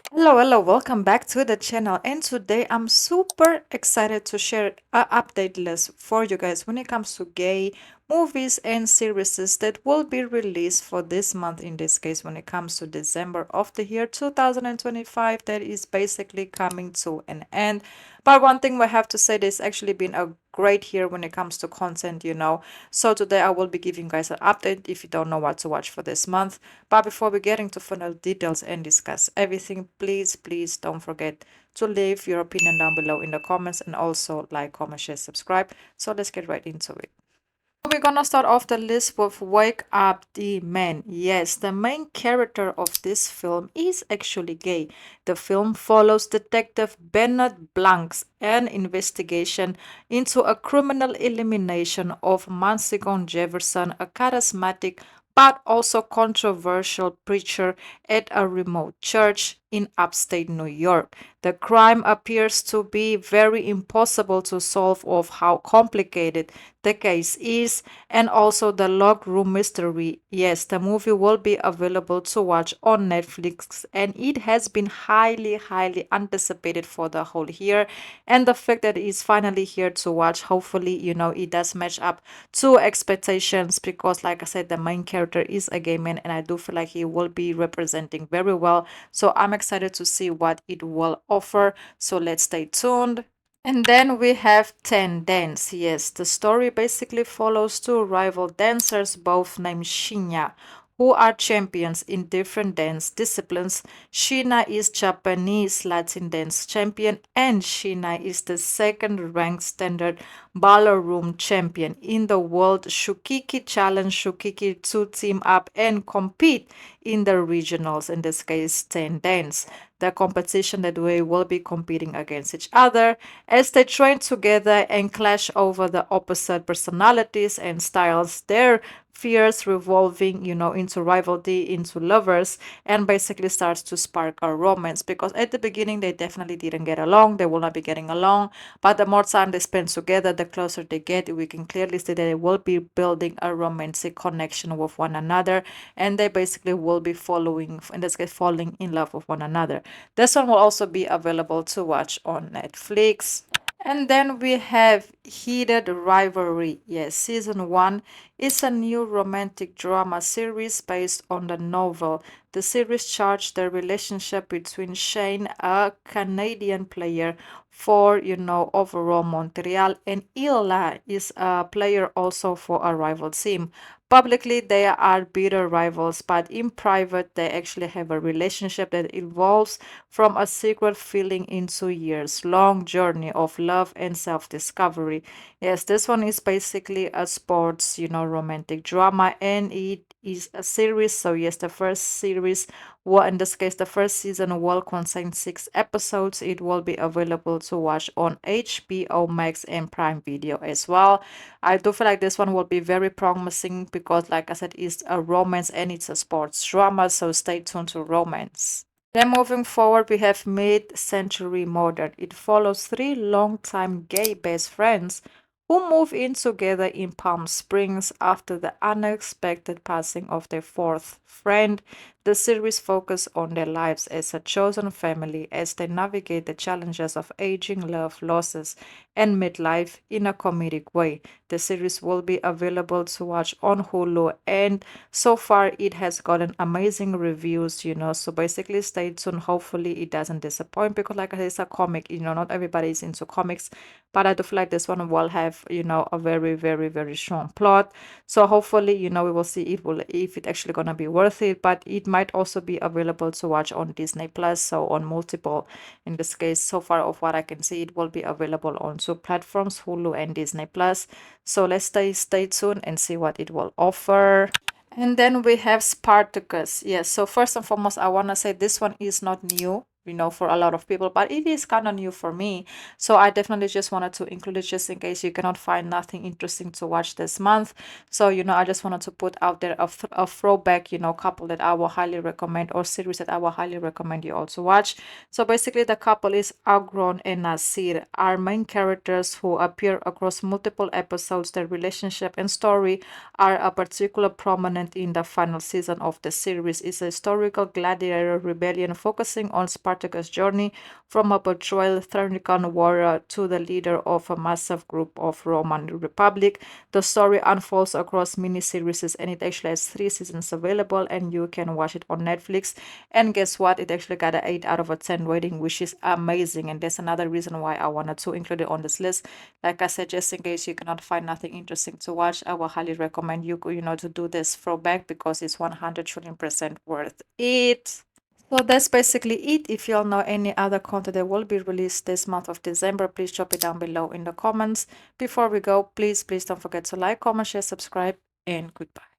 Hello, welcome back to the channel. And today I'm super excited to share an update list for you guys when it comes to gay movies and series that will be released for this month. In this case, when it comes to December of the year 2025, that is basically coming to an end. But one thing we have to say, there's actually been a great year when it comes to content. So today I will be giving you guys an update if you don't know what to watch for this month. But before we get into final details and discuss everything, please don't forget to leave your opinion down below in the comments and also like, comment, share, subscribe. So let's get right into it. We're gonna start off the list with Wake Up the Man. Yes, the main character of this film is actually gay. The film follows Detective Bernard Blanc's an investigation into a criminal elimination of Monsignor Jefferson, a charismatic but also controversial preacher at a remote church in upstate New York. The crime appears to be very impossible to solve of how complicated the case is, and also the log room mystery. Yes, the movie will be available to watch on Netflix, and it has been highly anticipated for the whole year. And the fact that it's finally here to watch, hopefully, it does match up to expectations because, like I said, the main character is a gay man, and I do feel like he will be representing very well. So I'm excited to see what it will offer. So let's stay tuned. And then we have 10 Dance. Yes, the story basically follows two rival dancers, both named Shinya, who are champions in different dance disciplines. Shina is Japanese Latin dance champion, and Shina is the second ranked standard ballroom champion in the world Shukiki Challenge Shukiki to team up and compete in the regionals, in this case 10 Dance. The competition that we will be competing against each other as they train together and clash over the opposite personalities and styles. Their fears revolving, into rivalry, into lovers, and basically starts to spark a romance because at the beginning they definitely didn't get along. They will not be getting along, but the more time they spend together, the closer they get. We can clearly see that they will be building a romantic connection with one another, and they basically will be following, in this case, falling in love with one another. This one will also be available to watch on Netflix. And then we have Heated Rivalry. Yes, season one is a new romantic drama series based on the novel. The series charts the relationship between Shane, a Canadian player for, overall Montreal, and Ila is a player also for a rival team. Publicly, they are bitter rivals, but in private, they actually have a relationship that evolves from a secret feeling into years long journey of love and self-discovery. Yes, this one is basically a sports, romantic drama, and it is a series. So yes, the first series, well, in this case, the first season will contain 6 episodes. It will be available to watch on HBO Max and Prime Video as well. I do feel like this one will be very promising because, like I said, it's a romance and it's a sports drama. So stay tuned to romance. Then moving forward, we have Mid-Century Modern. It follows three longtime gay best friends who move in together in Palm Springs after the unexpected passing of their fourth friend. The series focuses on their lives as a chosen family as they navigate the challenges of aging, love, losses, and midlife in a comedic way. The series will be available to watch on Hulu, and so far it has gotten amazing reviews, so basically stay tuned. Hopefully it doesn't disappoint because, like I said, it's a comic, not everybody is into comics, but I do feel like this one will have, a very strong plot. So hopefully, we will see if it actually gonna be worth it, but it might also be available to watch on Disney Plus, so on multiple. In this case, so far of what I can see, it will be available on two platforms, Hulu and Disney Plus. So let's stay tuned and see what it will offer. And then we have Spartacus. Yes, so first and foremost, I want to say this one is not new, for a lot of people, but it is kind of new for me. So I definitely just wanted to include it just in case you cannot find nothing interesting to watch this month. So, I just wanted to put out there a throwback, couple that I will highly recommend, or series that I will highly recommend you also watch. So basically, the couple is Agron and Nasir, our main characters who appear across multiple episodes. Their relationship and story are a particular prominent in the final season of the series. It's a historical gladiator rebellion focusing on Spartacus Spartacus' journey from a betrayal Thernican warrior to the leader of a massive group of Roman Republic. The story unfolds across miniseries and it actually has 3 seasons available and you can watch it on Netflix. And guess what? It actually got an 8 out of a 10 rating, which is amazing. And there's another reason why I wanted to include it on this list. Like I said, just in case you cannot find nothing interesting to watch, I will highly recommend you, to do this throwback because it's 100 trillion percent worth it. So that's basically it. If you all know any other content that will be released this month of December, please drop it down below in the comments. Before we go, please don't forget to like, comment, share, subscribe, and goodbye.